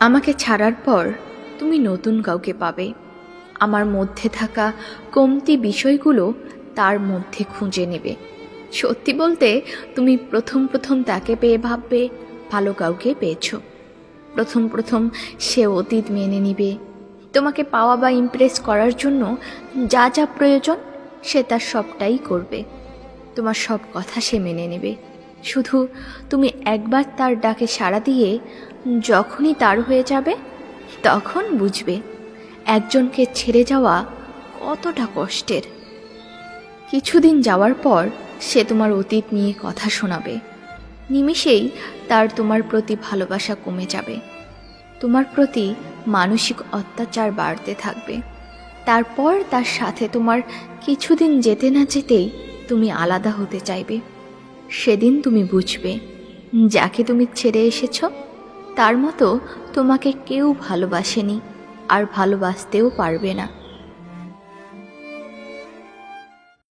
আমাকে ছাড়ার পর তুমি নতুন কাউকে পাবে। আমার মধ্যে থাকা কমতি বিষয়গুলো তার মধ্যে খুঁজে নেবে। সত্যি বলতে, তুমি প্রথম প্রথম তাকে পেয়ে ভাববে ভালো কাউকে পেয়েছো। প্রথম প্রথম সে অতীত মেনে নিবে। তোমাকে পাওয়া বা ইমপ্রেস করার জন্য যা যা প্রয়োজন সে তার সবটাই করবে। তোমার সব কথা সে মেনে নেবে। শুধু তুমি একবার তার ডাকে সাড়া দিয়ে যখনই তার হয়ে যাবে, তখন বুঝবে একজনকে ছেড়ে যাওয়া কতটা কষ্টের। কিছুদিন যাওয়ার পর সে তোমার অতীত নিয়ে কথা শোনাবে। নিমেষেই তার তোমার প্রতি ভালোবাসা কমে যাবে। তোমার প্রতি মানসিক অত্যাচার বাড়তে থাকবে। তারপর তার সাথে তোমার কিছুদিন যেতে না যেতেই তুমি আলাদা হতে চাইবে। সেদিন তুমি বুঝবে যাকে তুমি ছেড়ে এসেছ তার মতো তোমাকে কেউ ভালোবাসেনি, আর ভালোবাসতেও পারবে না।